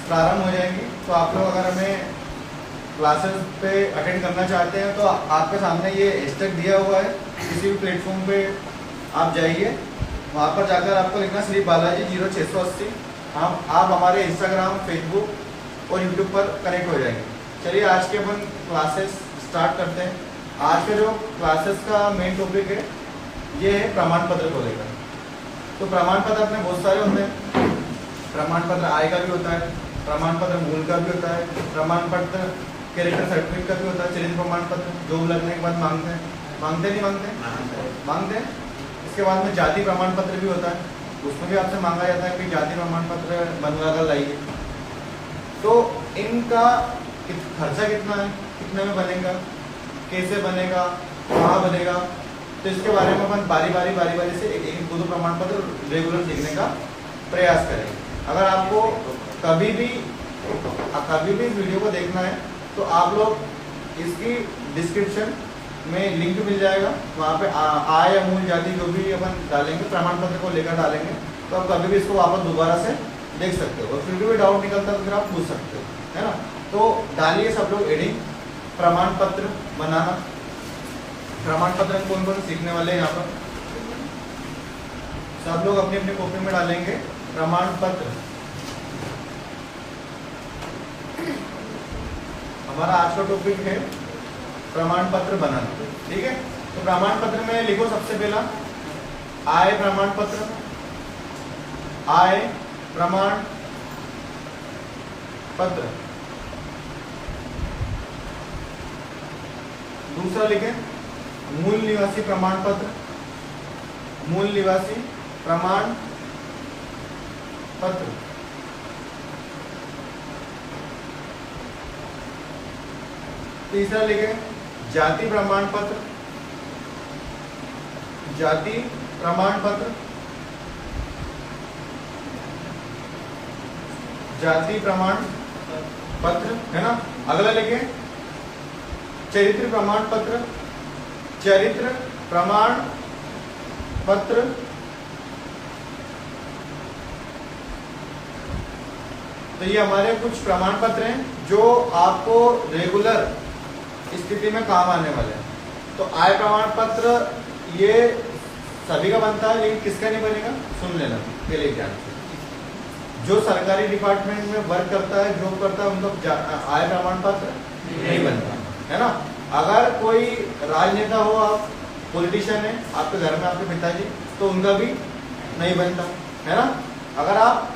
प्रारंभ हो जाएंगी। तो आप लोग अगर हमें क्लासेस पे अटेंड करना चाहते हैं तो आपके सामने ये हैशटैग दिया हुआ है, किसी भी प्लेटफॉर्म पे आप जाइए, वहाँ पर जाकर आपको लिखना श्री बालाजी 0680। आप हमारे इंस्टाग्राम, फेसबुक और यूट्यूब पर कनेक्ट हो जाएंगे। चलिए आज के अपन क्लासेस स्टार्ट करते हैं। आज के जो क्लासेस का मेन टॉपिक है ये है प्रमाण पत्र को लेकर। तो प्रमाण पत्र अपने बहुत सारे होते हैं। प्रमाण पत्र आय का भी होता है, प्रमाण पत्र मूल का भी होता है, प्रमाण पत्र कैरेक्टर सर्टिफिकेट का भी होता है, चरित्र प्रमाण पत्र जॉब लगने के बाद मांगते हैं, मांगते हैं। इसके बाद में जाति प्रमाण पत्र भी होता है, उसमें भी आपसे मांगा जाता है कि जाति प्रमाण पत्र बनवा कर लाइए। तो इनका खर्चा कितना है, कितने में बनेगा, कैसे बनेगा, कहाँ बनेगा, तो इसके बारे में अपन बारी बारी से एक दो प्रमाण पत्र रेगुलर सीखने का प्रयास करेंगे। अगर आपको कभी भी इस वीडियो को देखना है तो आप लोग इसकी डिस्क्रिप्शन में लिंक मिल जाएगा, वहाँ पे आय, मूल, जाति जो भी अपन डालेंगे, प्रमाण पत्र को लेकर डालेंगे, तो आप कभी भी इसको वापस दोबारा से देख सकते हो और फिर भी डाउट निकलता है तो फिर आप पूछ सकते हो, है ना। तो डालिए सब लोग एडिंग प्रमाण पत्र बनाना। प्रमाण पत्र कौन कौन सीखने वाले हैं यहाँ पर, सब लोग अपनी अपनी कॉपी में डालेंगे प्रमाण पत्र। हमारा आज का टॉपिक है प्रमाण पत्र बनाना, ठीक है। तो प्रमाण पत्र में लिखो सबसे पहला आय प्रमाण पत्र, आय प्रमाण पत्र। दूसरा लिखे मूल निवासी प्रमाण पत्र, मूल निवासी प्रमाण पत्र। तीसरा लिखे जाति प्रमाण पत्र, जाति प्रमाण पत्र, जाति प्रमाण पत्र, है ना। अगला लिखे चरित्र प्रमाण पत्र, चरित्र प्रमाण पत्र। तो ये हमारे कुछ प्रमाण पत्र हैं जो आपको रेगुलर स्थिति में काम आने वाले हैं। तो आय प्रमाण पत्र ये सभी का बनता है, लेकिन किसका नहीं बनेगा, सुन लेना के लिए ध्यान से। जो सरकारी डिपार्टमेंट में वर्क करता है, जॉब करता है, उनका आय प्रमाण पत्र नहीं बनता, है ना। अगर कोई राजनेता हो, आप पॉलिटिशियन है, आपके घर में आपके पिताजी, तो उनका भी नहीं बनता, है ना। अगर आप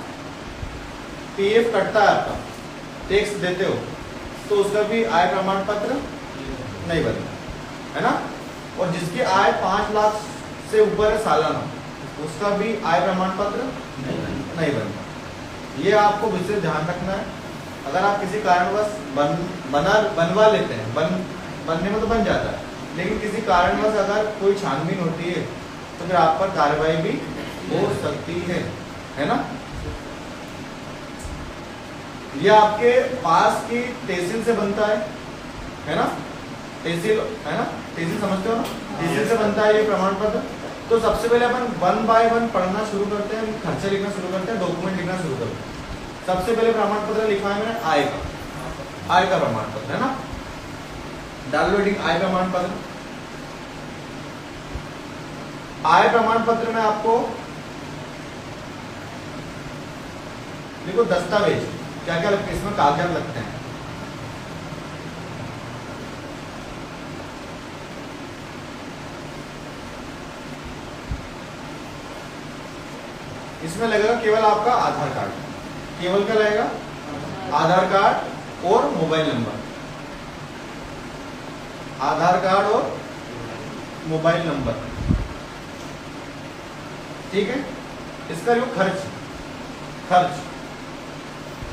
पीएफ कटता है, आपका टैक्स देते हो, तो उसका भी आय प्रमाण पत्र नहीं बनता, है ना। और जिसकी आय 5 लाख से ऊपर है सालाना, उसका भी आय प्रमाण पत्र नहीं बनता। ये आपको विशेष ध्यान रखना है। अगर आप किसी कारणवश बनवा लेते हैं, बनने में तो बन जाता है, लेकिन किसी कारणवश अगर कोई छानबीन होती है तो फिर आप पर कार्रवाई भी हो सकती है ना। ये आपके पास की तहसील से बनता है ना। तहसील, है ना, तहसील समझते हो ना, तहसील से बनता है ये प्रमाण पत्र। तो सबसे पहले अपन 1 बाय 1 पढ़ना शुरू करते हैं, खर्चे लिखना शुरू करते हैं, डॉक्यूमेंट लिखना शुरू करते हैं। सबसे पहले प्रमाण पत्र लिखा है मैंने आय का प्रमाण पत्र, है ना। डाल लो हेडिंग आय प्रमाण पत्र। आय प्रमाण पत्र में आपको देखो दस्तावेज क्या क्या लगते हैं, इसमें कागजात लगते हैं। इसमें लगेगा केवल आपका आधार कार्ड, केवल क्या लगेगा, आधार कार्ड और मोबाइल नंबर, आधार कार्ड और मोबाइल नंबर, ठीक है। इसका जो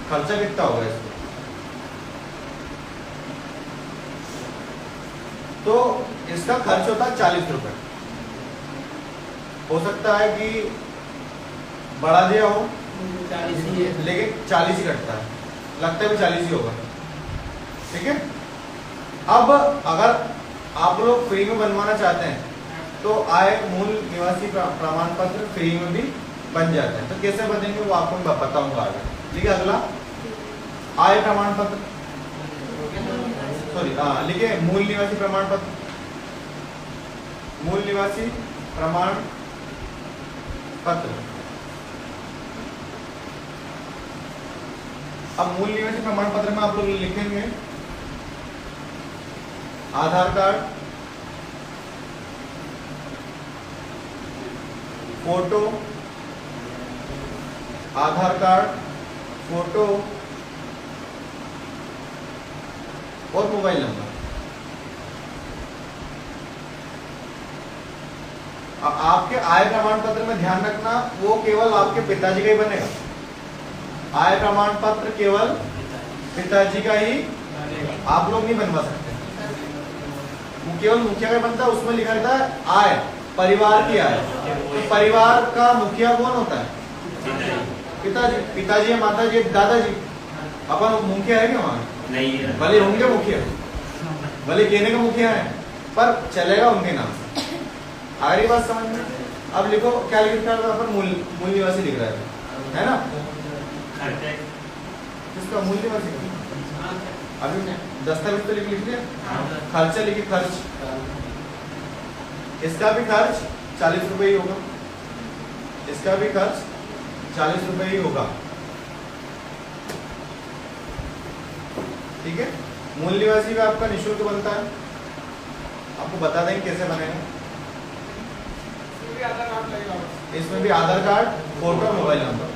खर्चा कितना होगा इसको, तो इसका खर्च होता है 40 रुपए। हो सकता है कि बढ़ा दिया हो, 40 ही है, लेकिन 40 ही कटता है, लगता है भी 40 ही होगा, ठीक है। अब अगर आप लोग फ्री में बनवाना चाहते हैं तो आय मूल निवासी प्रमाण पत्र फ्री में भी बन जाते हैं। तो कैसे बनेंगे वो आपको मैं बताऊंगा आगे, ठीक है। अगला आय प्रमाण पत्र, सॉरी लिखिए मूल निवासी प्रमाण पत्र, मूल निवासी प्रमाण पत्र। अब मूल निवासी प्रमाण पत्र में आप लोग लिखेंगे आधार कार्ड, फोटो, आधार कार्ड, फोटो और मोबाइल नंबर। अब आपके आय प्रमाण पत्र में ध्यान रखना वो केवल आपके पिताजी का ही बनेगा। आय प्रमाण पत्र केवल पिताजी का ही, आप लोग नहीं बनवा सकते। वो केवल मुखिया का बनता है, उसमें लिखा रहता है आय, परिवार की आय। तो परिवार का मुखिया कौन होता है? पिताजी। पिताजी है, माताजी है, दादाजी। अपन मुखिया है क्या वहाँ? नहीं है। भले होंगे मुखिया, भले कहने का मुखिया है, पर चलेगा उनके नाम से। आ रही बात समझ में? अब लिखो क्या लिखा है, अपन मूल निवासी लिख रहा है ना? इसका मूल निवासी अभी दस्तावेज तो लिख लिया, खर्चा लिखिए, खर्च। इसका भी खर्च 40 रुपए ही होगा, इसका भी खर्च 40 रुपए ही होगा। ठीक है। मूल निवासी का आपका निःशुल्क बनता है, आपको बता देंगे कैसे बनेगा। इसमें भी आधार कार्ड, फोटो, मोबाइल नंबर।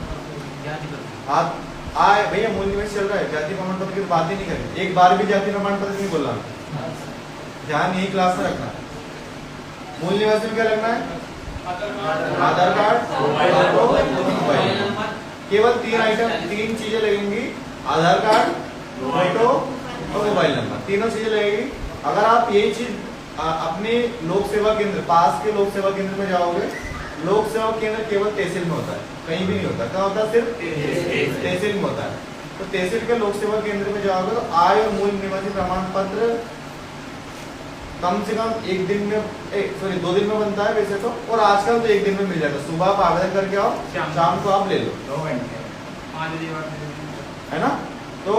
आप आए भैया मूल निवासी चल रहा है, जाति प्रमाण पत्र की बात ही नहीं करें। एक बार भी जाति प्रमाण पत्र नहीं बोला, ध्यान यही क्लास में रखना है। मूल निवासी में क्या लगना है? आधार कार्ड, फोटो, मोबाइल। केवल 3 आइटम, 3 चीजें लगेंगी, आधार कार्ड, फोटो और मोबाइल नंबर, तीनों चीजें लगेगी। अगर आप यही चीज अपने लोक सेवा केंद्र, पास के लोक सेवा केंद्र में जाओगे, लोक सेवा केंद्र केवल तहसील में होता है, कहीं भी नहीं होता। कहाँ होता है? सिर्फ तहसील में होता है। तो तहसील के लोक सेवा केंद्र में जाओगे तो आय और मूल निवासी प्रमाण पत्र कम से कम 1 दिन में, सॉरी 2 दिन में बनता है वैसे तो, और आजकल तो 1 दिन में मिल जाता है। सुबह आप आवेदन करके आओ, शाम को आप ले लो, 2 घंटे, है ना? तो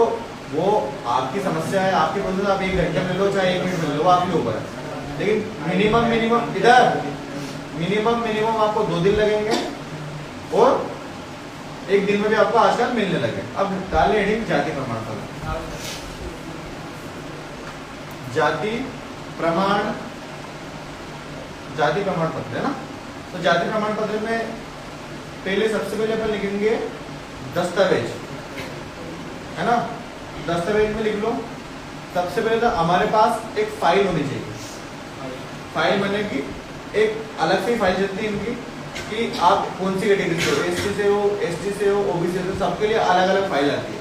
वो आपकी समस्या है, आपकी प्रोसेस, आप 1 घंटे में लो चाहे 1 मिनट में लो, आपके ऊपर है। लेकिन मिनिमम इधर मिनिमम आपको 2 दिन लगेंगे और 1 दिन में भी आपको आजकल मिलने लगे। अब डालिए हेडिंग जाति प्रमाण पत्र। जाति प्रमाण पत्र है ना? तो जाति प्रमाण पत्र में पहले सबसे पहले अपन लिखेंगे दस्तावेज, है ना? दस्तावेज में लिख लो सबसे पहले तो हमारे पास एक फाइल होनी चाहिए। फाइल बनेगी, एक अलग से फाइल चलती है इनकी कि आप कौन सी कैटेगरी से हो, एसटी से हो, एसटी से हो, ओबीसी से हो, सबके लिए अलग अलग फाइल आती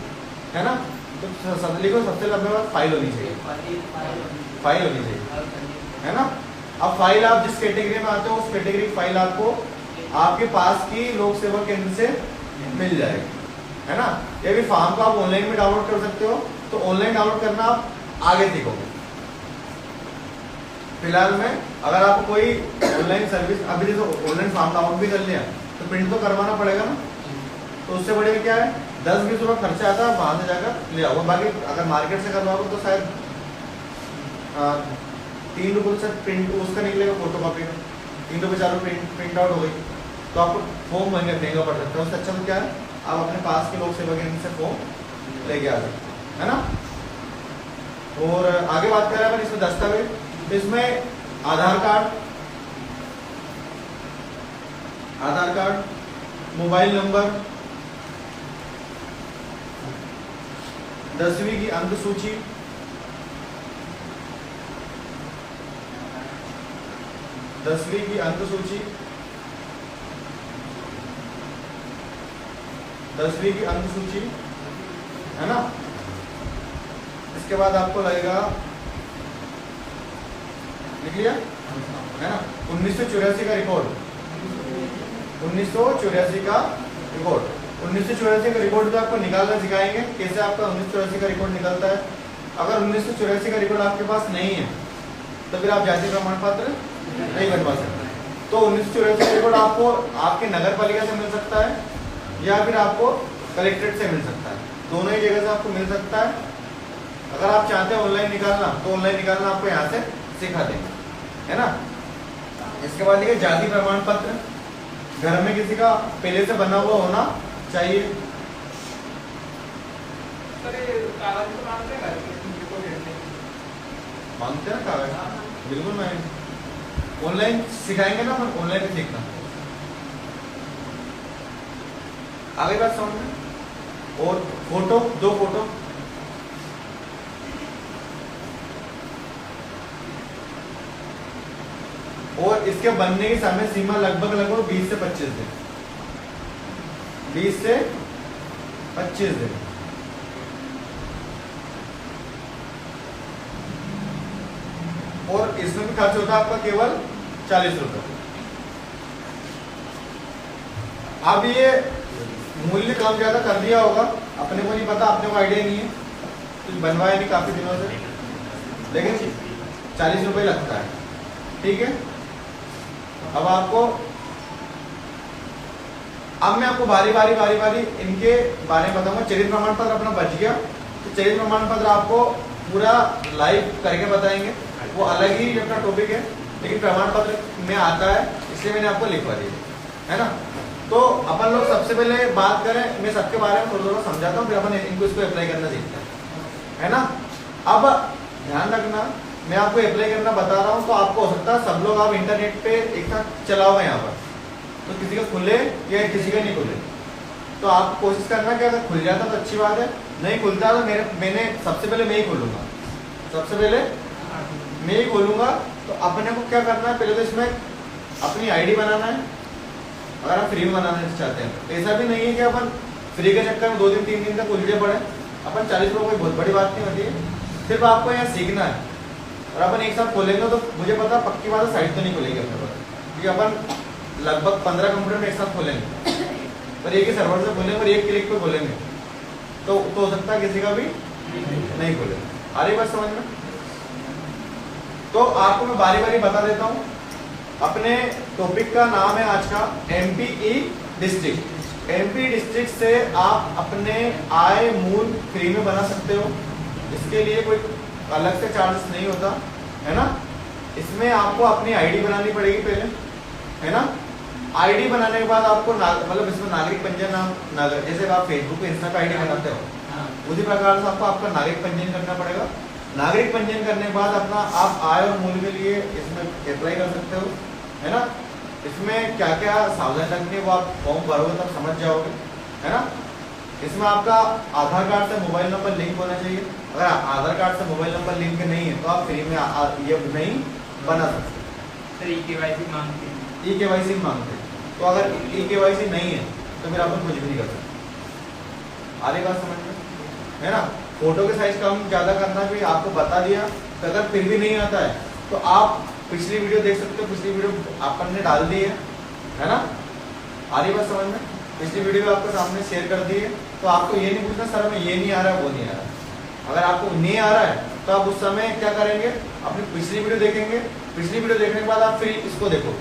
है ना? तो सब लिखो, सबसे पहले अपने पास फाइल होनी चाहिए, फाइल होनी चाहिए, है ना? अब फाइल आप जिस कैटेगरी में आते हो उस कैटेगरी की फाइल आपको आपके पास की लोक सेवा केंद्र से मिल जाएगी, है ना? या फिर फॉर्म को आप ऑनलाइन में डाउनलोड कर सकते हो, तो ऑनलाइन डाउनलोड करना आप आगे सीखोगे। फिलहाल में अगर आपको कोई ऑनलाइन सर्विस, अभी जैसे ऑनलाइन फॉर्म डाउनलोड भी कर लिया तो प्रिंट तो करवाना पड़ेगा ना, तो उससे बड़े क्या है, 10-20 रुपये खर्चा आता है, वहां से जाकर ले आओ। बाकी अगर मार्केट से करवाओगे तो शायद 3 रुपये से प्रिंट उसका निकलेगा, फोटो कॉपी का 3 रुपये 4 रुपये प्रिंट आउट हो गई, तो आपको फॉर्म महंगा पड़ सकता है। उससे अच्छा तो क्या है, आप अपने पास के लोक सेवा केंद्र से फॉर्म लेके आ सकते हैं, है ना? और आगे बात कर रहे हैं इसमें दस्तावेज, तो इसमें आधार कार्ड, मोबाइल नंबर, 10वीं की अंक सूची, है ना? इसके बाद आपको लगेगा, लिख लिया है ना, 1984 का रिकॉर्ड, 1984 का रिकॉर्ड भी आपको निकालना सिखाएंगे, कैसे आपका 1984 का रिकॉर्ड निकलता है। अगर 1984 का रिकॉर्ड आपके पास नहीं है तो फिर आप जाति प्रमाण पत्र नहीं बनवा सकते। तो 1984 का रिकॉर्ड आपको आपके नगर पालिका से मिल सकता है या फिर आपको कलेक्ट्रेट से मिल सकता है। दोनों ही जगह से आपको मिल सकता है। अगर आप चाहते हैं ऑनलाइन निकालना तो ऑनलाइन निकालना आपको यहाँ से सिखा देंगे, है ना। इसके बाद देखिए जाति प्रमाण पत्र, घर में किसी का पहले से बना हुआ होना चाहिए। मांगते हैं ना कागज, बिल्कुल मैं ऑनलाइन सिखाएंगे ना, ऑनलाइन भी सीखना। आगे बात समझ में। और फोटो, 2 फोटो, और इसके बनने की समय सीमा लगभग 20 से 25 दिन, 20 से 25 दिन। और इसमें भी खर्च होता है आपका केवल 40 रुपए। अब ये मूल्य कम ज्यादा कर दिया होगा, अपने को नहीं पता, अपने को आइडिया नहीं है, कुछ बनवाया नहीं काफी दिनों से, लेकिन 40 रुपए लगता है, ठीक है। अब मैं आपको बारी बारी इनके बारे में बताऊंगा। चरित्र प्रमाण पत्र अपना बच गया, तो चरित्र प्रमाण पत्र आपको पूरा लाइव करके बताएंगे, वो अलग ही अपना टॉपिक है, लेकिन प्रमाण पत्र में आता है, इसलिए मैंने आपको लिखवा दिया, है ना। तो अपन लोग सबसे पहले बात करें, मैं सबके बारे में थोड़ा समझाता हूँ, फिर अपन इसको अप्लाई करना सीखते हैं, है ना। अब ध्यान रखना, मैं आपको अप्लाई करना बता रहा हूँ, तो आपको हो सकता है सब लोग आप इंटरनेट पे एक साथ चलाओ यहाँ पर, तो किसी का खुले या किसी का नहीं खुले, तो आप कोशिश करना कि अगर खुल जाता तो अच्छी बात है, नहीं खुलता तो मैंने सबसे पहले मैं ही खोलूंगा, सबसे पहले मैं ही खोलूंगा। तो अपने को क्या करना है, पहले तो इसमें अपनी आईडी बनाना है, अगर आप फ्री में बनाना चाहते हैं। तो ऐसा भी नहीं है कि अपन फ्री के चक्कर में 2 दिन 3 दिन तक उलझे पड़े, अपन 40 रुपये कोई बहुत बड़ी बात नहीं होती है, सिर्फ आपको यहाँ सीखना है। और अपन एक साथ खोलेंगे तो मुझे पता पक्की बात है साइट तो नहीं खुलेगी अपने पास, क्योंकि अपन लगभग 15 कंप्यूटर में एक साथ खोलेंगे, पर एक ही सर्वर से खोलेंगे और एक क्लिक पे खोलेंगे, तो हो सकता है किसी का भी नहीं खोले। आ रही बात समझ में। तो आपको मैं बारी बारी बता देता हूँ। अपने टॉपिक का नाम है आज का एमपी डिस्ट्रिक्ट। एमपी डिस्ट्रिक्ट से आप अपने आय मूल फ्री में बना सकते हो, इसके लिए कोई अलग से चार्जेस नहीं होता, है ना। इसमें आपको अपनी आईडी बनानी पड़ेगी पहले, है ना। आईडी बनाने के बाद आपको मतलब इसमें नागरिक पंजीयन, जैसे आप फेसबुक पे इंस्टा पे आईडी बनाते हो, उसी प्रकार से आपको आपका नागरिक पंजीयन करना पड़ेगा। नागरिक पंजीयन करने के बाद अपना आप आय और मूल के लिए इसमें अप्लाई कर सकते हो, है ना। इसमें क्या क्या सावधानी रखनी है वो आप फॉर्म भरोगे तब समझ जाओगे, है ना। इसमें आपका आधार कार्ड से मोबाइल नंबर लिंक होना चाहिए। अगर आधार कार्ड से मोबाइल नंबर लिंक नहीं है तो आप फ्री में ये नहीं बना सकते। ई-केवाईसी मांगते हैं, ई-केवाईसी मांगते हैं, तो अगर ई-केवाईसी नहीं है तो फिर आप कुछ भी नहीं कर सकते। आगे बात समझ में, है ना। फोटो के साइज कम ज्यादा करना भी आपको बता दिया। तो अगर फिर भी नहीं आता है तो आप पिछली वीडियो देख सकते हो, पिछली वीडियो अपन ने डाल दी है ना। आगे बात समझ में, पिछली वीडियो आपके सामने शेयर कर दी है, तो आपको ये नहीं पूछना सर हमें ये नहीं आ रहा है वो नहीं आ रहा है। अगर आपको नहीं आ रहा है तो आप उस समय क्या करेंगे, अपनी पिछली वीडियो देखेंगे, पिछली वीडियो देखने के बाद आप फिर इसको देखो,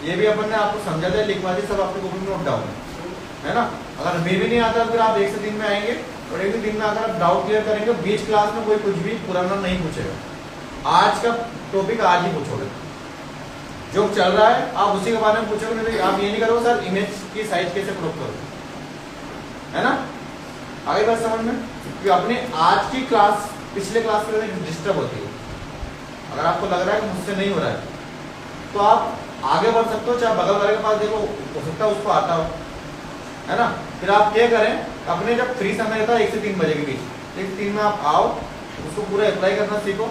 ये भी अपन ने आपको समझा दिया, लिखवा दिया, सब आपके बुक में नोट डाउन है ना। अगर फिर भी नहीं आता फिर आप 1 से 3 में आएंगे और 1 से 3 में अगर आप डाउट क्लियर करेंगे, बीच क्लास में कोई कुछ भी पुराना नहीं पूछेगा। आज का टॉपिक आज ही पूछोगे, जो चल रहा है आप उसी के बारे में पूछोगे, नहीं आप ये नहीं करोगे सर इमेज की साइज कैसे क्रॉप करो, है ना। आगे बात समझ में, कि अपने आज की क्लास पिछले क्लास के डिस्टर्ब होती है। अगर आपको लग रहा है कि मुझसे नहीं हो रहा है तो आप आगे बढ़ सकते हो, चाहे बगल वाले के पास देखो, हो सकता है उसको आता हो, है ना। फिर आप क्या करें, अपने जब फ्री समय रहता है 1 से 3 बजे के बीच, 1 से 3 में आप आओ, उसको पूरा अप्लाई करना सीखो।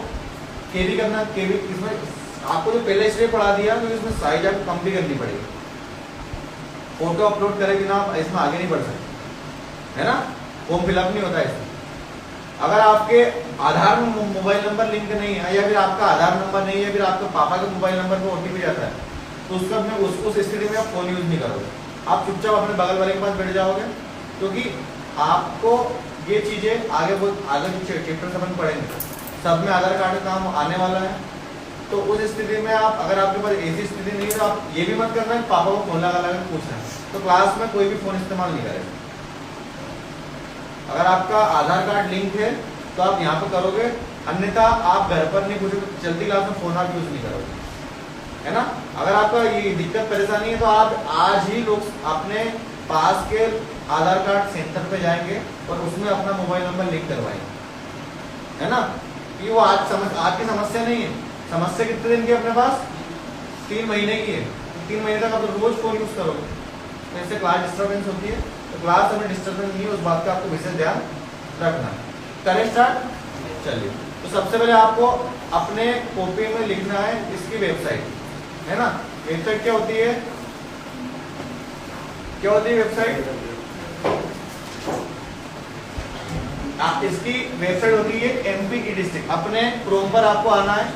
केवी करना, केवी इसमें आपको जो पहले इसलिए पढ़ा दिया तो इसमें साइज आपको कम भी करनी पड़ेगी। फोटो अपलोड करे बिना आप इसमें आगे नहीं बढ़ सकते, है ना। फॉर्म फिलअप नहीं होता है। अगर आपके आधार में मोबाइल नंबर लिंक नहीं है, या फिर आपका आधार नंबर नहीं है, फिर आपके पापा के मोबाइल नंबर पर ओटीपी जाता है, तो उसका उस स्थिति में आप फोन यूज नहीं करोगे, आप चुपचाप अपने बगल वाले के पास बैठ जाओगे, क्योंकि आपको ये चीजें आगे चैप्टर से अपन पढ़ेंगे, सब में आधार कार्ड का काम आने वाला है। तो उस स्थिति में आप, अगर आपके पास ऐसी स्थिति नहीं है तो आप ये भी मत करना कि पापा को फोन लगा लगा पूछना है, तो क्लास में कोई भी फोन इस्तेमाल नहीं करेगा। अगर आपका आधार कार्ड लिंक है तो आप यहाँ पर करोगे, अन्यथा आप घर पर नहीं पूछोगे, चलती क्लास में फोन आप यूज नहीं करोगे, है ना। अगर आपका ये दिक्कत परेशानी है तो आप आज ही लोग अपने पास के आधार कार्ड सेंटर पे जाएंगे और उसमें अपना मोबाइल नंबर लिंक करवाएंगे, है ना। कि वो आपकी समस्या नहीं है। समस्या कितने दिन की अपने पास? 3 महीने की है। 3 महीने तक आप रोज फोन यूज करोगे तो इससे क्लास डिस्टर्बेंस होती है। तो क्लास में डिस्टर्बेंस नहीं है, उस बात का आपको विशेष ध्यान रखना है। करें स्टार्ट, चलिए। तो सबसे पहले आपको अपने कॉपी में लिखना है इसकी वेबसाइट, है ना। वेबसाइट क्या होती है? क्या होती है वेबसाइट? इसकी वेबसाइट होती है एमपी ई डिस्ट्रिक्ट। अपने क्रोम पर आपको आना है।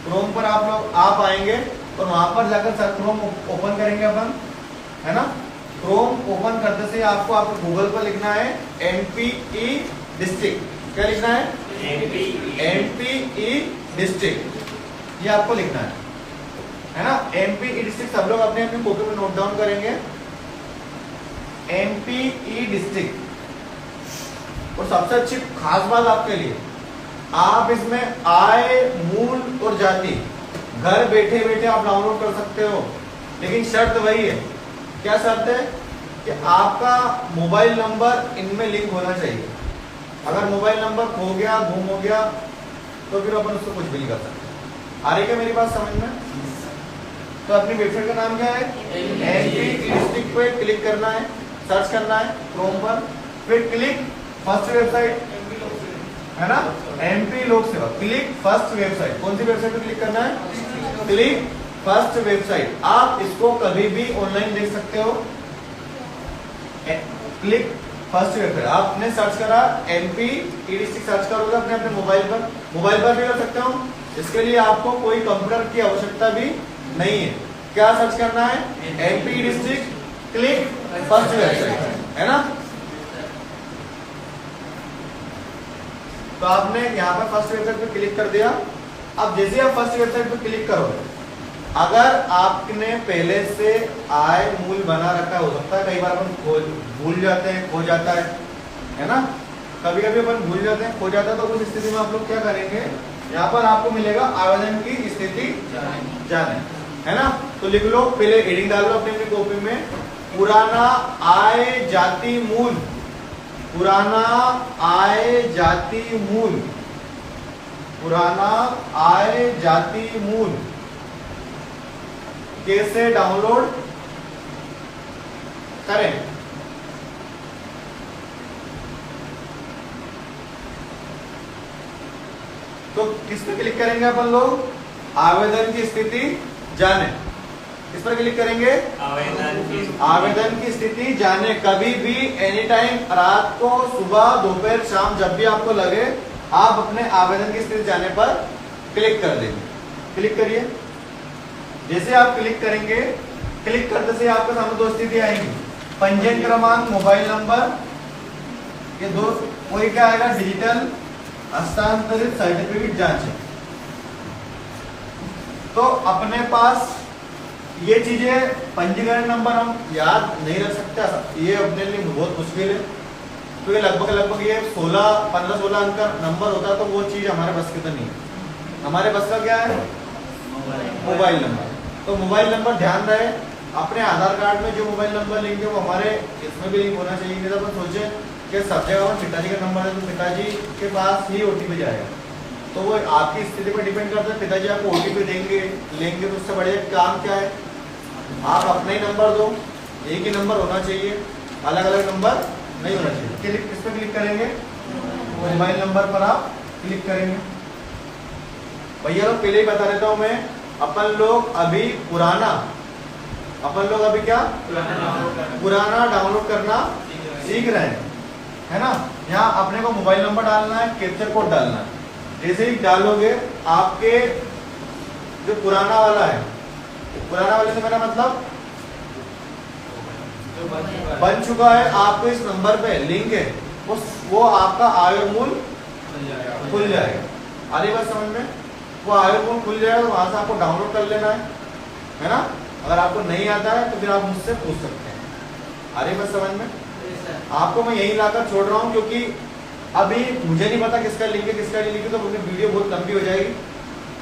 क्रोम पर आप आएंगे और वहां पर जाकर सर क्रोम ओपन करेंगे अपन, है ना। क्रोम ओपन करते से आपको गूगल पर लिखना है एमपी ई डिस्ट्रिक्ट। क्या लिखना है? एमपी ई डिस्ट्रिक्ट, ये आपको लिखना है ना। एमपी ई डिस्ट्रिक्ट सब लोग अपने अपने कॉपी में नोट डाउन करेंगे। एमपी ई डिस्ट्रिक्ट। और सबसे अच्छी खास बात आपके लिए, आप इसमें आय, मूल और जाति घर बैठे बैठे आप डाउनलोड कर सकते हो, लेकिन शर्त वही है। क्या शर्त है? कि आपका मोबाइल नंबर इनमें लिंक होना चाहिए। अगर मोबाइल नंबर खो गया, गुम हो गया, तो फिर अपन उसको कुछ भी नहीं कर सकते। आ रही क्या मेरी बात समझ में? तो अपनी वेबसाइट का नाम क्या है? एमपी डिस्ट्रिक्ट पे क्लिक करना है, सर्च करना है क्रोम पर, फिर क्लिक फर्स्ट वेबसाइट, है ना, एमपी लोक सेवा। Click first website. कौन सी वेबसाइट पे क्लिक करना है? Click first website. आप इसको कभी भी ऑनलाइन देख सकते हो। क्लिक फर्स्ट वेबसाइट आपने सर्च करा, एमपी ई डिस्ट्रिक्ट सर्च करोगे अपने अपने मोबाइल पर भी कर सकते हो। इसके लिए आपको कोई कंप्यूटर की आवश्यकता भी नहीं है। क्या सर्च करना है? एमपी ई डिस्ट्रिक्ट, क्लिक फर्स्ट वेबसाइट, है ना। तो आपने यहाँ पर फर्स्ट वेबसाइट पे क्लिक कर दिया। अब जैसे आप फर्स्ट वेबसाइट पे क्लिक करोगे, अगर आपने पहले से आय मूल बना रखा हो सकता है कई बार अपन भूल जाते हैं, खो जाता है ना। कभी कभी अपन भूल जाते हैं, खो जाता है, तो उस स्थिति में आप लोग क्या करेंगे? यहाँ पर आपको मिलेगा आवेदन की स्थिति जाने, है ना। तो लिख लो, पहले हेडिंग डाल लो अपनी अपनी कॉपी में, पुराना आय जाति मूल, पुराना आय जाति मूल, पुराना आय जाति मूल कैसे डाउनलोड करें? तो किस पे क्लिक करेंगे अपन लोग? आवेदन की स्थिति जाने। किस पर क्लिक करेंगे? आवेदन की स्थिति जाने। कभी भी एनी टाइम, रात को, सुबह, दोपहर, शाम, जब भी आपको लगे आप अपने आवेदन की स्थिति जाने पर क्लिक कर देंगे। क्लिक करिए। जैसे आप क्लिक करेंगे, क्लिक करते से आपके सामने दो स्थिति आएंगी, पंजीयन क्रमांक, मोबाइल नंबर, ये दो। कोई क्या आएगा? डिजिटल हस्तांतरित सर्टिफिकेट जांच। तो अपने पास ये चीजें, पंजीकरण नंबर हम याद नहीं रख सकते, ये अपने लिए बहुत मुश्किल है, क्योंकि लगभग ये 15-16 अंक का नंबर होता है, तो वो चीज हमारे बस की तो नहीं है। हमारे बस का क्या है? Mobile number. तो मोबाइल नंबर ध्यान रहे, अपने आधार कार्ड में जो मोबाइल नंबर लिंक है वो हमारे इसमें भी लिंक होना चाहिए। नहीं तो अपन सोचे कि सब जगह पिताजी का नंबर है तो पिताजी के पास ही ओटीपी जाएगा, तो वो आपकी स्थिति पर डिपेंड करता है। पिताजी आपको ओटीपी लेंगे तो उससे बढ़िया काम क्या है? आप अपना ही नंबर दो, एक ही नंबर होना चाहिए, अलग अलग नंबर नहीं होना चाहिए। क्लिक किस पे क्लिक करेंगे? मोबाइल नंबर पर आप क्लिक करेंगे। भैया लोग पहले ही बता देता हूं मैं, अपन लोग अभी क्या पुराना डाउनलोड करना सीख रहे हैं, है ना। यहाँ अपने को मोबाइल नंबर डालना है, कैप्चर कोड डालना है। जैसे ही डालोगे, आपके जो पुराना वाला है, पुराना वाले से मेरा मतलब बन चुका है, आपको इस नंबर पे लिंक है, वो आपका आयुर्मूल खुल जाएगा। आधी बात समझ में? वो आयुर्मूल खुल जाएगा, तो वहां से आपको डाउनलोड कर लेना है ना। अगर आपको नहीं आता है तो फिर आप मुझसे पूछ सकते हैं। आधी बात समझ में? आपको मैं यही लाकर छोड़ रहा हूँ, क्योंकि अभी मुझे नहीं पता किसका लिंक है किसका नहीं लिंक है, तो अपनी वीडियो बहुत लंबी हो जाएगी,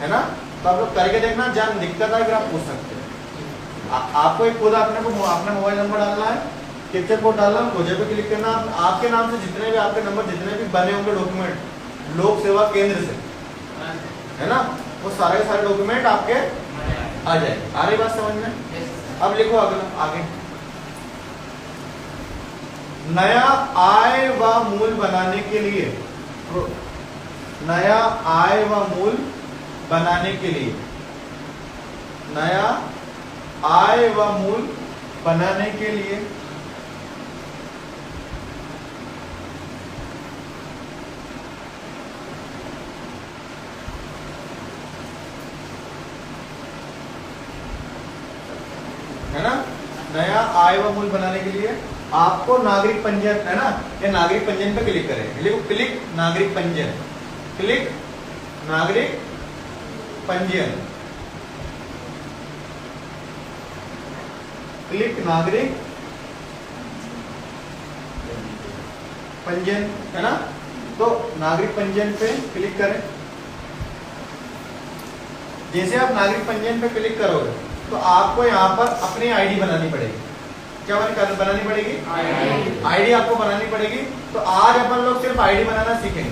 है ना। तो आप लोग करके देखना, जहाँ दिक्कत है फिर आप पूछ सकते हैं। आपको एक खुद अपने मोबाइल नंबर डालना है, कैप्चर कोड डालना है, खोजे पे क्लिक करना। आपके नाम से जितने भी आपके नंबर जितने भी बने होंगे डॉक्यूमेंट लोक सेवा केंद्र से, है ना, वो सारे डॉक्यूमेंट आपके आ जाएंगे। आ रही बात समझ में? अब लिखो अगला आगे। नया आय व मूल बनाने के लिए, नया आय व मूल बनाने के लिए, नया आय व मूल बनाने के लिए है ना, नया आय व मूल बनाने के लिए आपको नागरिक पंजीयन, है ना, ये नागरिक पंजीयन पे क्लिक करें। लिखो क्लिक नागरिक पंजीयन, क्लिक नागरिक पंजीयन, क्लिक नागरिक पंजीयन, है ना। तो नागरिक पंजीयन पे क्लिक करें। जैसे आप नागरिक पंजीयन पे क्लिक करोगे तो आपको यहाँ पर अपनी आईडी बनानी पड़ेगी। क्या बनानी पड़ेगी? आईडी आपको बनानी पड़ेगी। तो आज अपन लोग सिर्फ आईडी बनाना सीखेंगे,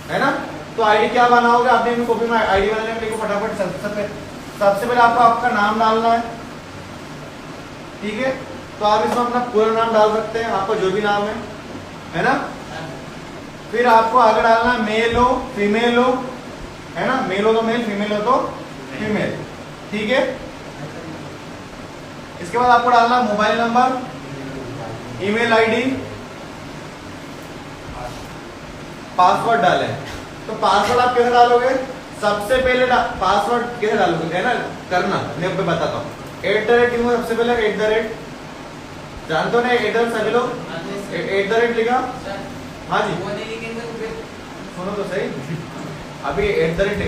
है ना। तो आईडी क्या बनाओगे? आपने अपनी कॉपी में आईडी बनाने के लिए फटाफट सबसे पहले आपको आपका नाम डालना है, ठीक है। तो आप इसमें अपना पूरा नाम डाल सकते हैं, आपका जो भी नाम है ना। फिर आपको आगे डालना है मेल हो फीमेल हो, है ना, मेल हो तो मेल, फीमेल हो तो फीमेल, ठीक है। इसके बाद आपको डालना mobile number, email ID, password डालें। तो पासवर्ड आप कैसे डालोगे? सबसे पहले पासवर्ड कैसे डालोगे, है ना, करना मैं बताता हूँ। @ सबसे पहले @ जानते हो ना, सभी लोग @ लिखा। हाँ जी, सुनो तो सही। अभी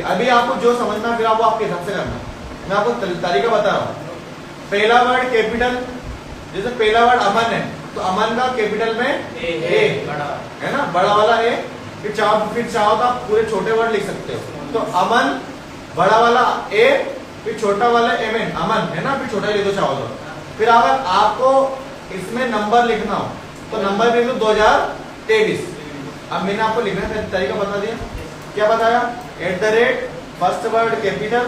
अभी आपको जो समझना फिर आपको आपके हिसाब से करना। मैं आपको तरीका बता रहा हूँ। पहला वर्ड कैपिटल, जैसे पहला वर्ड अमन है तो अमन का कैपिटल में ए, है ना, बड़ा वाला ए। फिर चाहो तो आप पूरे छोटे वर्ड लिख सकते हो। तो अमन बड़ा वाला ए, फिर छोटा वाला एमएन, अमन, है ना, फिर छोटा लिख दो चाहो तो। फिर अगर आपको इसमें नंबर लिखना हो तो नंबर लिख दो 2023। अब मैंने आपको लिखने का तरीका बता दिया। क्या बताया? @ फर्स्ट वर्ड कैपिटल,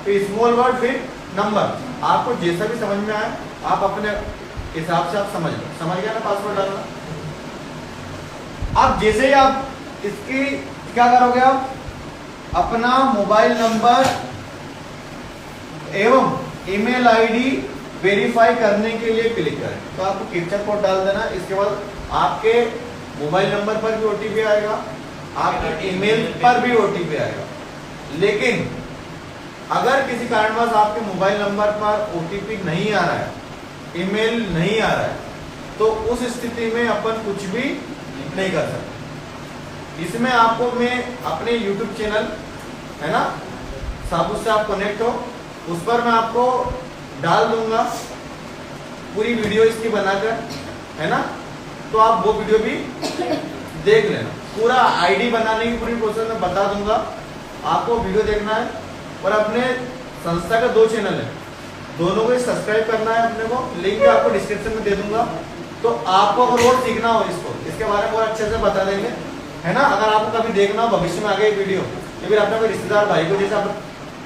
फिर स्मॉल वर्ड, फिर नंबर। आपको जैसा भी समझ में आए आप अपने हिसाब से आप समझ गया ना पासवर्ड डालना। आप जैसे ही आप इसकी क्या करोगे, आप अपना मोबाइल नंबर एवं ईमेल आईडी वेरीफाई करने के लिए क्लिक करें। तो आपको कैप्चा कोड डाल देना। इसके बाद आपके मोबाइल नंबर पर भी ओटीपी आएगा, आपके ईमेल पर भी ओटीपी आएगा। लेकिन अगर किसी कारणवश आपके मोबाइल नंबर पर ओटीपी नहीं आ रहा है, ईमेल नहीं आ रहा है, तो उस स्थिति में अपन कुछ भी नहीं कर सकते। इसमें आपको मैं अपने YouTube चैनल, है ना, साबुत से आप कनेक्ट हो, उस पर मैं आपको डाल दूंगा पूरी वीडियो इसकी बनाकर, है ना। तो आप वो वीडियो भी देख लेना। पूरा आईडी बनाने की पूरी प्रोसेस में बता दूंगा, आपको वीडियो देखना है। और अपने संस्था के 2 चैनल है, दोनों को सब्सक्राइब करना है अपने को। लिंक आपको डिस्क्रिप्शन में दे दूंगा। तो आपको अगर और सीखना हो इसके बारे में और अच्छे से बता देंगे, है ना। अगर आपको कभी देखना हो भविष्य में आगे वीडियो, या फिर अपने कोई रिश्तेदार भाई को, जैसे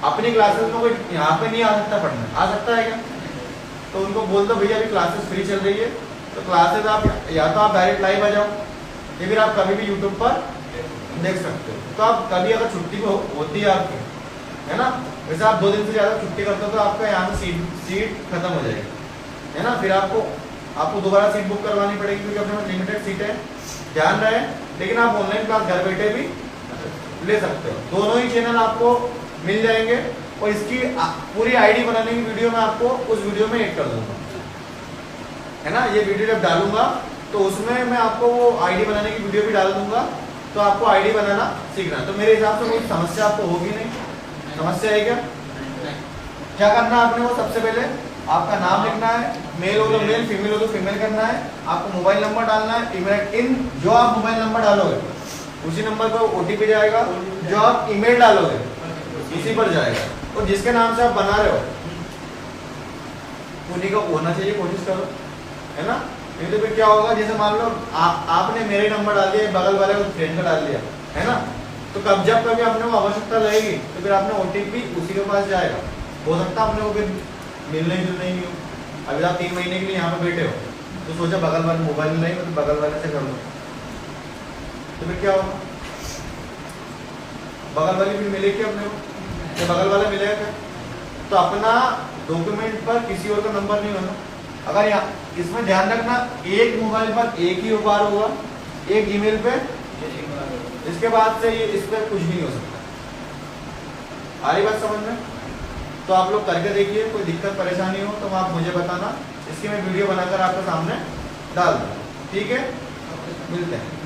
अपनी क्लासेस में कोई यहाँ पे नहीं आ सकता पढ़ने, आ सकता है क्या, तो उनको बोल दो भैया अभी क्लासेस फ्री चल रही है, तो क्लासेस आप या तो आप डायरेक्ट लाइव आ जाओ, या फिर आप कभी भी यूट्यूब पर देख सकते हो। तो आप कभी अगर छुट्टी होती है आपकी, है ना, वैसे आप 2 दिन से ज्यादा छुट्टी करते हो तो आपका यहाँ से सीट खत्म हो जाएगी, है ना। फिर आपको दोबारा सीट बुक करवानी पड़ेगी, क्योंकि अपने लिमिटेड सीट है, ध्यान रहे। लेकिन आप ऑनलाइन क्लास घर बैठे भी ले सकते हो। दोनों ही चैनल आपको मिल जाएंगे। और इसकी पूरी आईडी बनाने की वीडियो मैं आपको उस वीडियो में ऐड कर दूंगा, है ना। ये वीडियो जब डालूंगा तो उसमें मैं आपको वो आईडी बनाने की वीडियो भी डाल दूंगा। तो आपको आईडी बनाना सीखना है। तो मेरे हिसाब से कोई समस्या आपको होगी नहीं। समस्या है क्या? क्या करना आपने वो सबसे पहले आपका नाम लिखना है, मेल हो तो मेल, फीमेल हो तो फीमेल करना है, आपको मोबाइल नंबर डालना है, ईमेल इन जो आप मोबाइल नंबर डालोगे उसी नंबर पर ओटीपी जाएगा, जो आप ईमेल डालोगे इसी पर जाएगा, और जिसके नाम से आप बना रहे हो उन्हीं का होना चाहिए, कोशिश करो, है ना। नहीं तो फिर क्या होगा, जैसे मान लो आपने मेरे नंबर डाल दिया, बगल वाले को फ्रेंड का डाल दिया, है ना, तो कब जब कभी अपने को आवश्यकता लगेगी तो फिर आपने ओटीपी उसी के पास जाएगा। हो सकता है अपने को फिर मिलने जुलने ही नहीं हो, अभी आप 3 महीने के लिए यहाँ पे बैठे हो तो सोचा बगल वाले मोबाइल नहीं तो बगल वाले से कर लो, तो फिर क्या होगा, बगल वाली फिर मिलेगी अपने को, तो बगल वाला मिलेगा क्या। तो अपना डॉक्यूमेंट पर किसी और का नंबर नहीं होना। अगर यहाँ इसमें ध्यान रखना, एक मोबाइल पर एक ही बार होगा, एक ईमेल पे, इसके बाद से ये इस पर कुछ भी नहीं हो सकता। आ रही बात समझ में? तो आप लोग करके देखिए, कोई दिक्कत परेशानी हो तो आप मुझे बताना, इसकी मैं वीडियो बनाकर आपके सामने डाल दूँ, ठीक है। मिलते हैं।